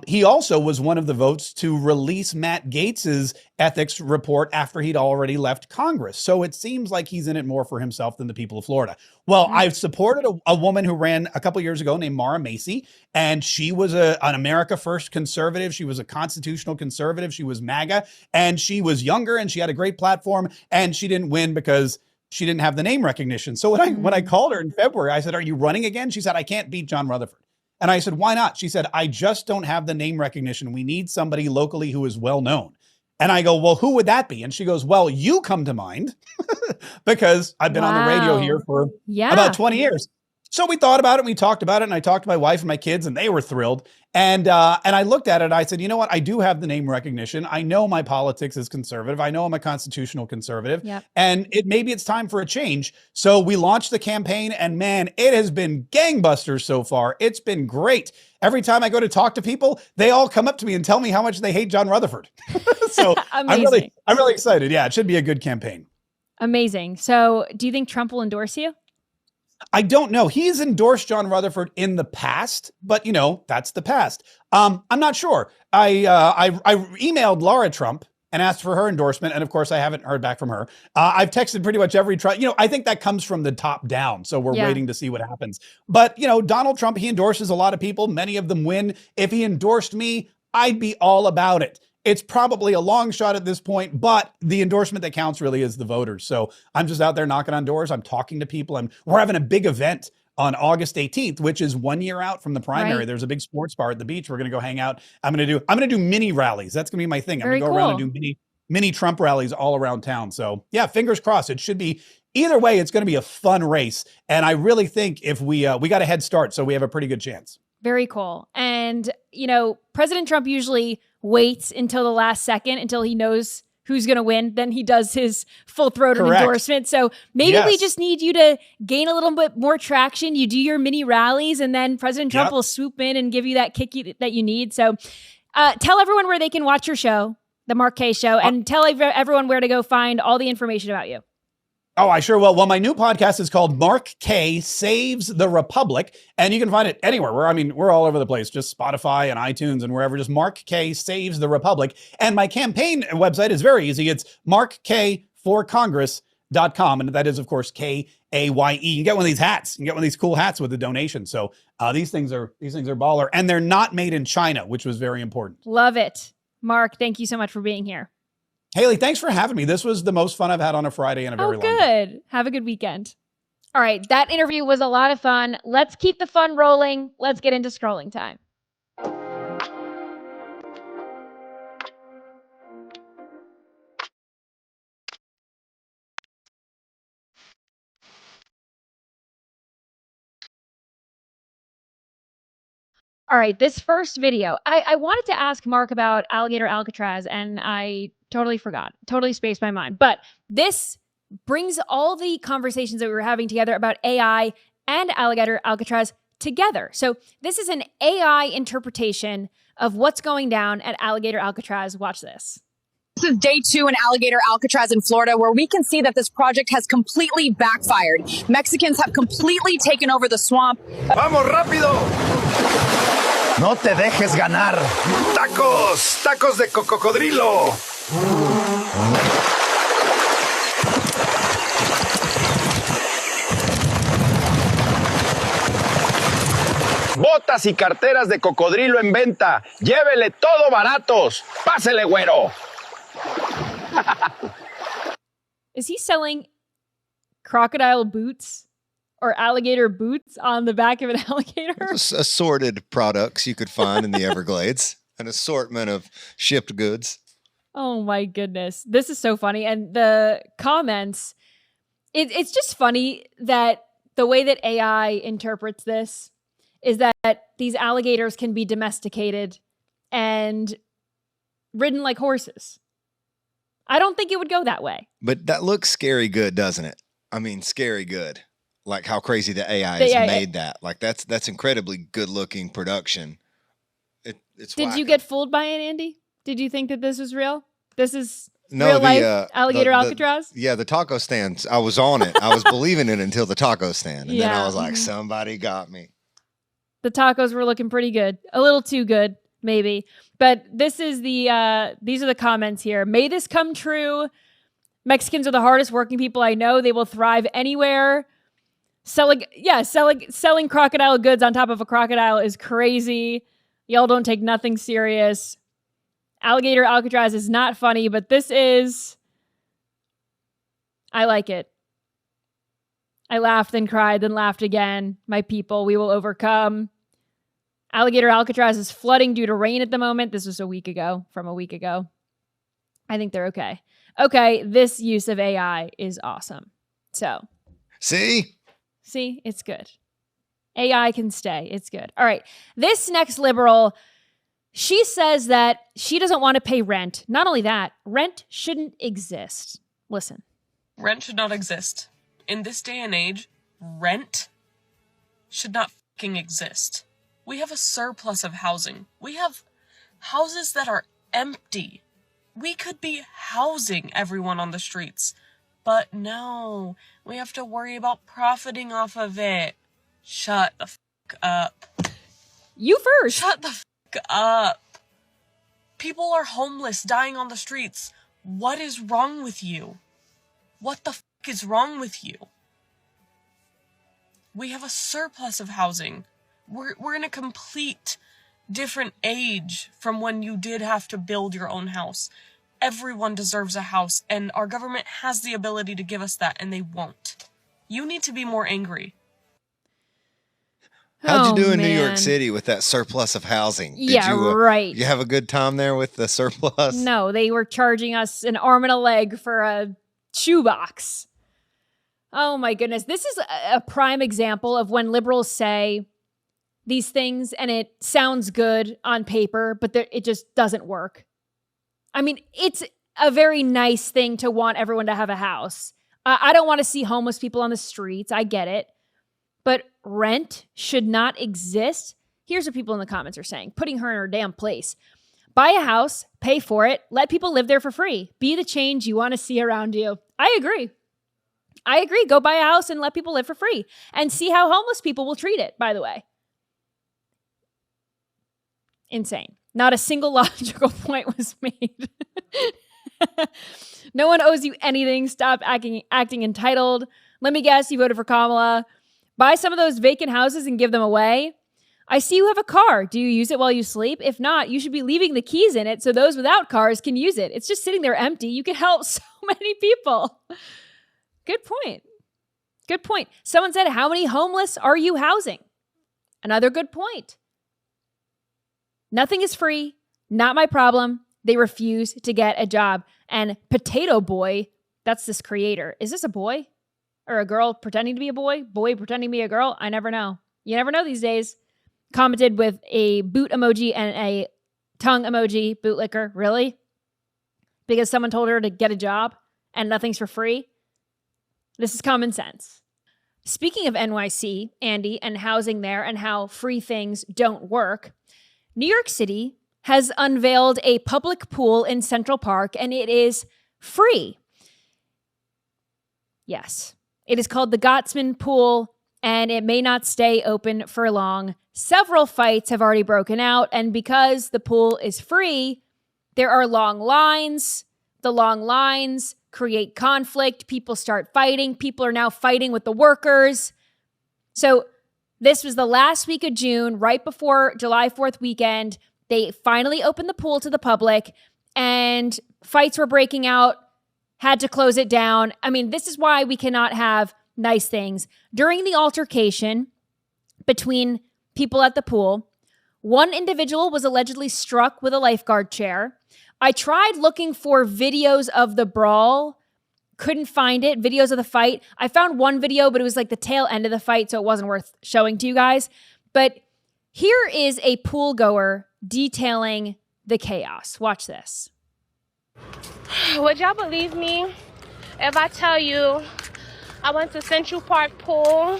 He also was one of the votes to release Matt Gaetz's ethics report after he'd already left Congress. So it seems like he's in it more for himself than the people of Florida. Well, I've supported a woman who ran a couple years ago named Mara Macy, and she was an America First conservative. She was a constitutional conservative. She was MAGA, and she was younger, and she had a great platform, and she didn't win because she didn't have the name recognition. So when I called her in February, I said, "Are you running again?" She said, "I can't beat John Rutherford." And I said, "Why not?" She said, "I just don't have the name recognition. We need somebody locally who is well known." And I go, "Well, who would that be?" And she goes, "Well, you come to mind," because I've been on the radio here for about 20 years. So we thought about it, and we talked about it, and I talked to my wife and my kids, and they were thrilled. And I looked at it, and I said, "You know what? I do have the name recognition. I know my politics is conservative. I know I'm a constitutional conservative, and maybe it's time for a change." So we launched the campaign, and man, it has been gangbusters so far. It's been great. Every time I go to talk to people, they all come up to me and tell me how much they hate John Rutherford. So I'm really excited. Yeah, it should be a good campaign. Amazing. So do you think Trump will endorse you? I don't know. He's endorsed John Rutherford in the past, but that's the past. I'm not sure. I emailed Laura Trump and asked for her endorsement, and of course I haven't heard back from her. I've texted pretty much every I think that comes from the top down, so we're waiting to see what happens. But Donald Trump, he endorses a lot of people. Many of them win. If he endorsed me, I'd be all about it. It's probably a long shot at this point, but the endorsement that counts really is the voters. So I'm just out there knocking on doors. I'm talking to people, and we're having a big event on August 18th, which is 1 year out from the primary. Right. There's a big sports bar at the beach. We're going to go hang out. I'm going to do mini rallies. That's going to be my thing. I'm going to go around and do mini Trump rallies all around town. So yeah, fingers crossed. It should be either way. It's going to be a fun race. And I really think if we got a head start, so we have a pretty good chance. Very cool. And, President Trump usually waits until the last second, until he knows who's going to win. Then he does his full-throated endorsement. So maybe we just need you to gain a little bit more traction. You do your mini rallies, and then President Trump will swoop in and give you that kick that you need. So tell everyone where they can watch your show, The Mark Kaye Show, and tell everyone where to go find all the information about you. Oh, I sure will. Well, my new podcast is called Mark Kaye Saves the Republic, and you can find it anywhere. We're all over the place, just Spotify and iTunes and wherever. Just Mark Kaye Saves the Republic. And my campaign website is very easy. It's markkayeforcongress.com, and that is, of course, Kaye. You can get one of these hats. You can get one of these cool hats with a donation. So these things are baller, and they're not made in China, which was very important. Love it, Mark. Thank you so much for being here. Haley, thanks for having me. This was the most fun I've had on a Friday in a very long time. Good. Have a good weekend. All right. That interview was a lot of fun. Let's keep the fun rolling. Let's get into scrolling time. All right, this first video, I wanted to ask Mark about alligator Alcatraz, and I totally forgot, totally spaced my mind. But this brings all the conversations that we were having together about AI and alligator Alcatraz together. So this is an AI interpretation of what's going down at alligator Alcatraz. Watch this. This is day 2 in alligator Alcatraz in Florida, where we can see that this project has completely backfired. Mexicans have completely taken over the swamp. ¡Vamos rápido! No te dejes ganar. Tacos, tacos de cocodrilo. Botas y carteras de cocodrilo en venta. Llévele todo baratos. Pásele, güero. Is he selling crocodile boots or alligator boots on the back of an alligator? Assorted products you could find in the Everglades. An assortment of shipped goods. Oh my goodness. This is so funny. And the comments, it's just funny that the way that AI interprets this is that these alligators can be domesticated and ridden like horses. I don't think it would go that way. But that looks scary good, doesn't it? I mean, scary good. like how crazy the AI has made that. Like that's incredibly good looking production. It's Did you get fooled by it, Andy? Did you think that this was real? This is real life alligator Alcatraz? Yeah, the taco stand. I was on it. I was believing it until the taco stand. And then I was like, somebody got me. The tacos were looking pretty good. A little too good, maybe. But this is these are the comments here. May this come true. Mexicans are the hardest working people I know. They will thrive anywhere. Selling crocodile goods on top of a crocodile is crazy. Y'all don't take nothing serious. Alligator Alcatraz is not funny, but this is. I like it. I laughed, then cried, then laughed again. My people, we will overcome. Alligator Alcatraz is flooding due to rain at the moment. This was from a week ago. I think they're okay. Okay, this use of AI is awesome. So. See, it's good. AI can stay. It's good. All right. This next liberal, she says that she doesn't want to pay rent. Not only that, rent shouldn't exist. Listen. Rent should not exist. In this day and age, rent should not fucking exist. We have a surplus of housing. We have houses that are empty. We could be housing everyone on the streets. But no, we have to worry about profiting off of it. Shut the fuck up. You first. Shut the fuck up. People are homeless, dying on the streets. What is wrong with you? What the fuck is wrong with you? We have a surplus of housing. We're in a complete different age from when you did have to build your own house. Everyone deserves a house, and our government has the ability to give us that, and they won't. You need to be more angry. How'd you do in New York City with that surplus of housing? Right. You have a good time there with the surplus? No, they were charging us an arm and a leg for a shoebox. Oh my goodness. This is a prime example of when liberals say these things and it sounds good on paper, but it just doesn't work. I mean, it's a very nice thing to want everyone to have a house. I don't want to see homeless people on the streets. I get it. But rent should not exist. Here's what people in the comments are saying. Putting her in her damn place. Buy a house, pay for it, let people live there for free. Be the change you want to see around you. I agree. Go buy a house and let people live for free. And see how homeless people will treat it, by the way. Insane. Not a single logical point was made. No one owes you anything. Stop acting entitled. Let me guess, you voted for Kamala. Buy some of those vacant houses and give them away. I see you have a car. Do you use it while you sleep? If not, you should be leaving the keys in it so those without cars can use it. It's just sitting there empty. You can help so many people. Good point. Good point. Someone said, how many homeless are you housing? Another good point. Nothing is free. Not my problem. They refuse to get a job. And Potato Boy, that's this creator. Is this a boy? Or a girl pretending to be a boy? Boy pretending to be a girl? I never know. You never know these days. Commented with a boot emoji and a tongue emoji. Bootlicker. Really? Because someone told her to get a job and nothing's for free? This is common sense. Speaking of NYC, Andy, and housing there and how free things don't work, New York City has unveiled a public pool in Central Park, and it is free. Yes. It is called the Gottsman Pool, and it may not stay open for long. Several fights have already broken out, and because the pool is free, there are long lines. The long lines create conflict. People start fighting. People are now fighting with the workers. So this was the last week of June, right before July 4th weekend. They finally opened the pool to the public, and fights were breaking out. Had to close it down. I mean, this is why we cannot have nice things. During the altercation between people at the pool, one individual was allegedly struck with a lifeguard chair. I tried looking for videos of the brawl. Couldn't find it. Videos of the fight. I found one video, but it was like the tail end of the fight, so it wasn't worth showing to you guys. But here is a pool goer detailing the chaos. Watch this. Would y'all believe me if I tell you I went to Central Park Pool,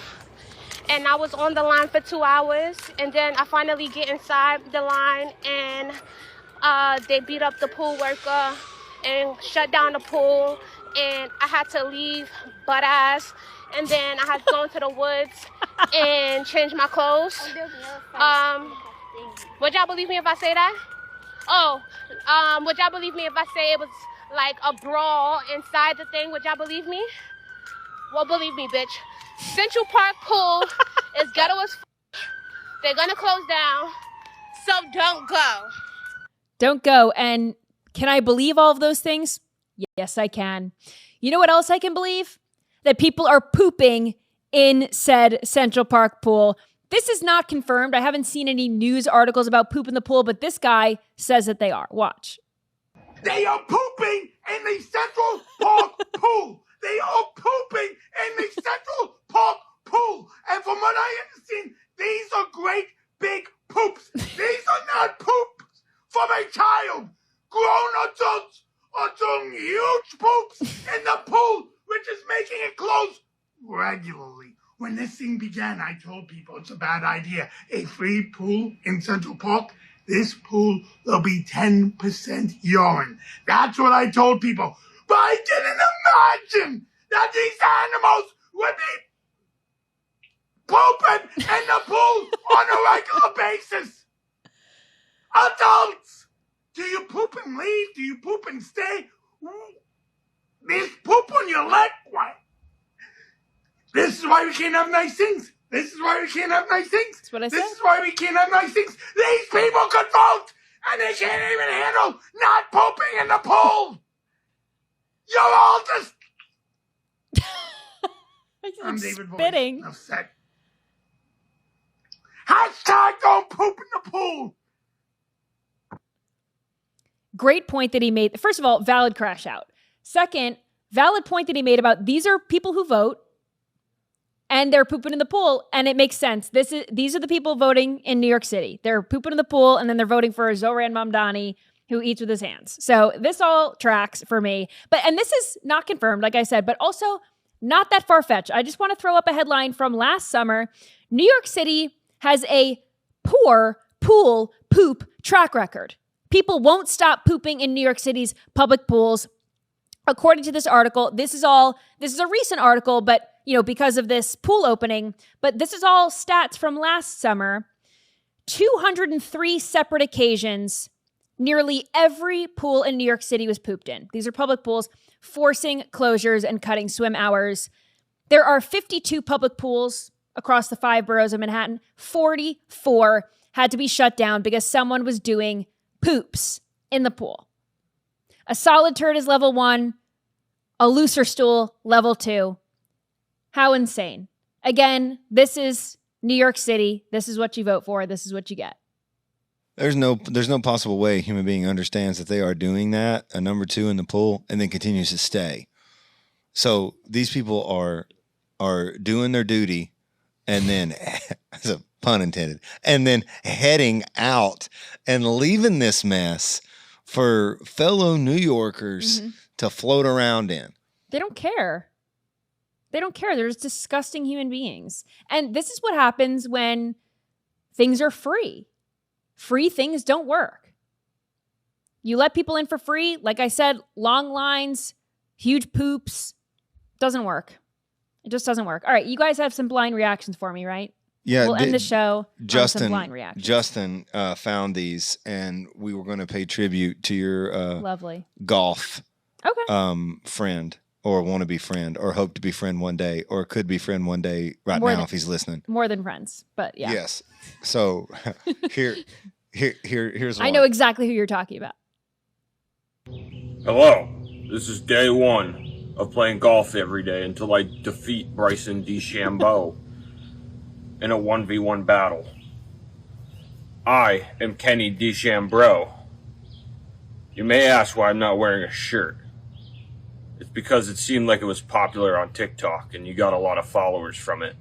and I was on the line for 2 hours, and then I finally get inside the line, and they beat up the pool worker and shut down the pool, and I had to leave butt ass, and then I had to go into the woods and change my clothes. Would y'all believe me if I say that? Would y'all believe me if I say it was like a brawl inside the thing? Would y'all believe me? Well, believe me, bitch. Central Park Pool is ghetto as They're gonna close down, so don't go. Don't go. And can I believe all of those things? Yes, I can. You know what else I can believe? That people are pooping in said Central Park pool. This is not confirmed. I haven't seen any news articles about poop in the pool, but this guy says that they are. Watch. They are pooping in the Central Park pool. They are pooping in the Central Park pool. And from what I understand, these are great big poops. These are not poops from a child. Grown adults are doing huge poops in the pool, which is making it close regularly. When this thing began, I told people it's a bad idea. A free pool in Central Park, this pool will be 10% urine. That's what I told people. But I didn't imagine that these animals would be pooping in the pool on a regular basis. Adults, do you poop and leave? Do you poop and stay? There's poop on your leg. What? This is why we can't have nice things. This is why we can't have nice things. That's what I said. This is why we can't have nice things. These people could vote, and they can't even handle not pooping in the pool. You're all just... I'm David spitting. Boyce. Upset. Hashtag don't poop in the pool. Great point that he made. First of all, valid crash out. Second, valid point that he made about these are people who vote and they're pooping in the pool, and it makes sense. These are the people voting in New York City. They're pooping in the pool, and then they're voting for Zohran Mamdani, who eats with his hands. So this all tracks for me. And this is not confirmed, like I said, but also not that far-fetched. I just want to throw up a headline from last summer. New York City has a poor pool poop track record. People won't stop pooping in New York City's public pools. According to this article, this is a recent article, but because of this pool opening, but this is all stats from last summer. 203 separate occasions, nearly every pool in New York City was pooped in. These are public pools, forcing closures and cutting swim hours. There are 52 public pools across the 5 boroughs of Manhattan. 44 had to be shut down because someone was doing poops in the pool. A solid turd is level 1, a looser stool, level 2. How insane. Again, this is New York City. This is what you vote for. This is what you get. There's no possible way a human being understands that they are doing that, a number 2 in the pool, and then continues to stay. So these people are doing their duty, and then, that's a pun intended, and then heading out and leaving this mess for fellow New Yorkers to float around in. They don't care. They don't care. They're just disgusting human beings. And this is what happens when things are free. Free things don't work. You let people in for free, like I said, long lines, huge poops, doesn't work. It just doesn't work. All right, you guys have some blind reactions for me, right? Yeah, we'll end the show on some blind reactions. Justin found these, and we were going to pay tribute to your lovely golf friend. Or want to be friend, or hope to be friend one day, or could be friend one day now if he's listening. More than friends, but yeah. Yes. So here's one. I know exactly who you're talking about. Hello. This is day 1 of playing golf every day until I defeat Bryson DeChambeau in a 1v1 battle. I am Kenny DeChambeau. You may ask why I'm not wearing a shirt. It's because it seemed like it was popular on TikTok and you got a lot of followers from it.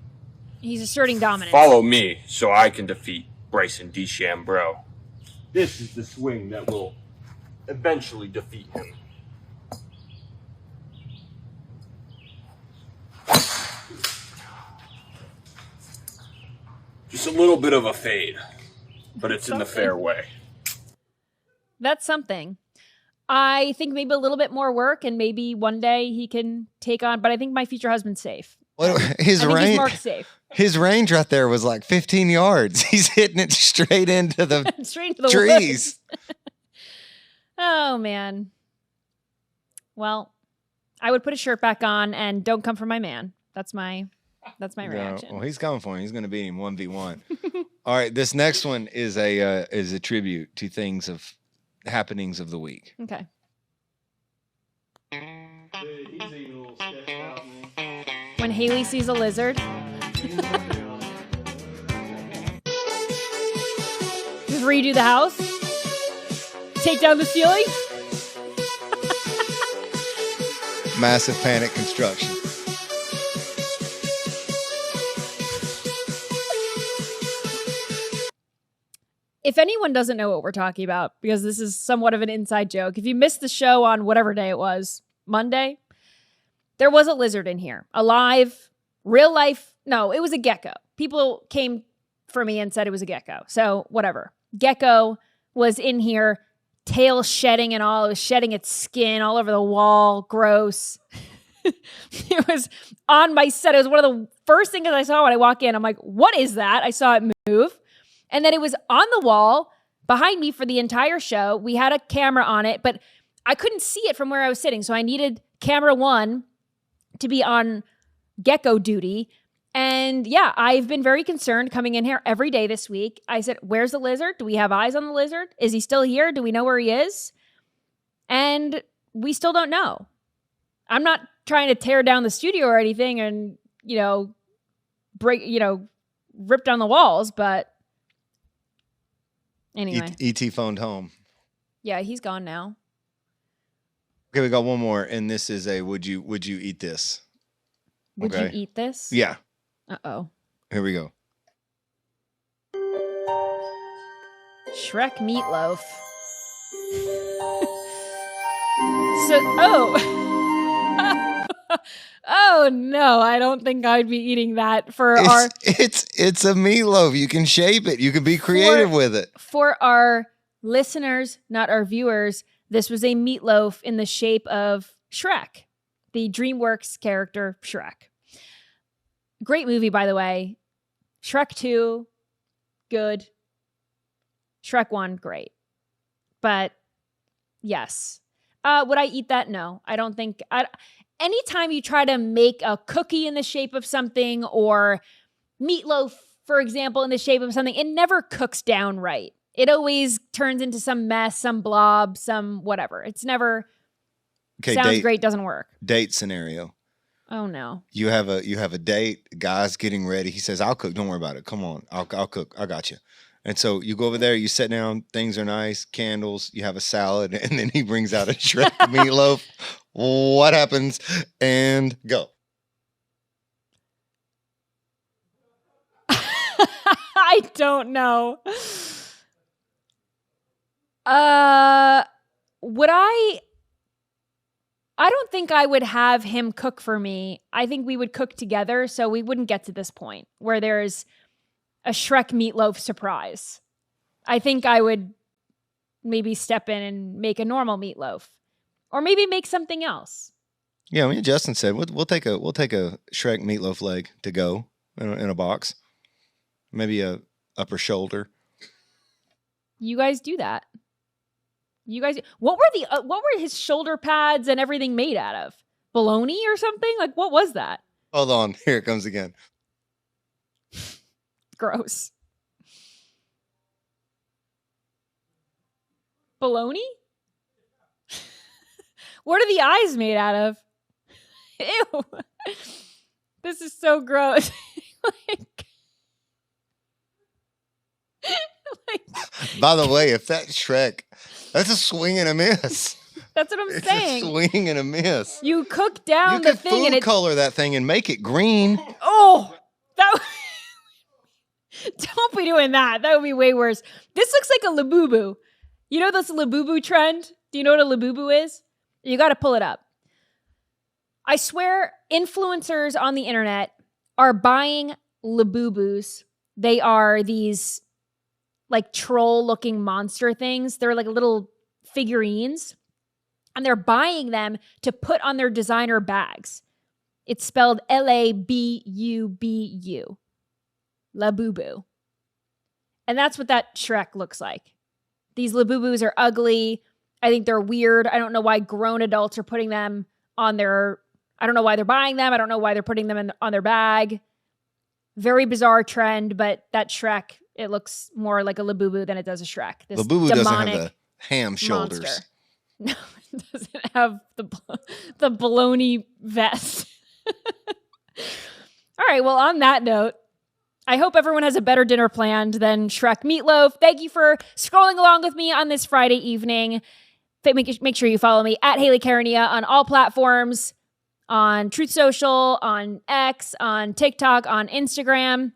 He's asserting dominance. Follow me so I can defeat Bryson DeChambeau. This is the swing that will eventually defeat him. It's a little bit of a fade, but it's in the fair way. That's something. I think maybe a little bit more work, and maybe one day he can take on. But I think my future husband's safe. Well, his I think he's range, marked safe. his range right there was like 15 yards. He's hitting it straight into the Straight into the trees. woods. Oh man. Well, I would put a shirt back on and don't come for my man. That's my reaction. Well, he's coming for him. He's going to beat him 1v1. All right, this next one is a tribute to happenings of the week. Okay. When Haley sees a lizard. Just redo the house. Take down the ceiling. Massive panic construction. If anyone doesn't know what we're talking about, because this is somewhat of an inside joke, if you missed the show on whatever day it was, Monday, there was a lizard in here. Alive, real life. No, it was a gecko. People came for me and said it was a gecko. So whatever. Gecko was in here, tail shedding and all. It was shedding its skin all over the wall. Gross. It was on my set. It was one of the first things I saw when I walk in. I'm like, what is that? I saw it move. And then it was on the wall behind me for the entire show. We had a camera on it, but I couldn't see it from where I was sitting. So I needed camera one to be on gecko duty. And yeah, I've been very concerned coming in here every day this week. I said, where's the lizard? Do we have eyes on the lizard? Is he still here? Do we know where he is? And we still don't know. I'm not trying to tear down the studio or anything and, rip down the walls, but anyway. E.T. phoned home. Yeah, he's gone now. Okay, we got one more, and this is a would you eat this? Would you eat this? Yeah. Uh-oh. Here we go. Shrek meatloaf. Oh no, I don't think I'd be eating that for It's a meatloaf. You can shape it. You can be creative with it. For our listeners, not our viewers, this was a meatloaf in the shape of Shrek, the DreamWorks character Shrek. Great movie, by the way. Shrek 2, good. Shrek 1, great. But yes. Would I eat that? No, I don't think. Anytime you try to make a cookie in the shape of something or meatloaf, for example, in the shape of something, it never cooks down right. It always turns into some mess, some blob, some whatever. It's never sounds great, doesn't work. Date scenario. Oh no. You have a date, guy's getting ready. He says, I'll cook. Don't worry about it. Come on. I'll cook. I got you. And so you go over there, you sit down, things are nice, candles, you have a salad, and then he brings out a Shrek meatloaf. What happens? And go. I don't know. Would I don't think I would have him cook for me. I think we would cook together, so we wouldn't get to this point where there's a Shrek meatloaf surprise. I think I would maybe step in and make a normal meatloaf, or maybe make something else. Yeah, I mean, Justin said we'll take a Shrek meatloaf leg to go in a box, maybe a upper shoulder. You guys do that. You guys, what were his shoulder pads and everything made out of? Bologna or something? Like, what was that? Hold on, here it comes again. Gross. Bologna? What are the eyes made out of? Ew. This is so gross. By the way, if that's Shrek, that's a swing and a miss. That's what I'm saying. A swing and a miss. You cook down you the thing and food color that thing and make it green. Oh, don't be doing that. That would be way worse. This looks like a Labubu. You know this Labubu trend? Do you know what a Labubu is? You got to pull it up. I swear influencers on the internet are buying Labubus They are these like troll looking monster things. They're like little figurines, and they're buying them to put on their designer bags. It's spelled Labubu. Labubu. And that's what that Shrek looks like. These Labubus are ugly. I think they're weird. I don't know why grown adults are putting them on their, I don't know why they're buying them. I don't know why they're putting them on their bag. Very bizarre trend, but that Shrek, it looks more like a Labubu than it does a Shrek. This Labubu doesn't have demonic the ham shoulders. monster. No, it doesn't have the baloney vest. All right, well, on that note, I hope everyone has a better dinner planned than Shrek Meatloaf. Thank you for scrolling along with me on this Friday evening. Make sure you follow me at Haley Carania on all platforms, on Truth Social, on X, on TikTok, on Instagram.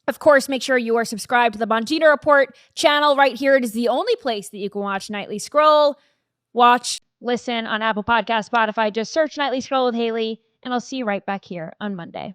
Of course, make sure you are subscribed to the Bongino Report channel right here. It is the only place that you can watch Nightly Scroll. Watch, listen on Apple Podcasts, Spotify. Just search Nightly Scroll with Haley, and I'll see you right back here on Monday.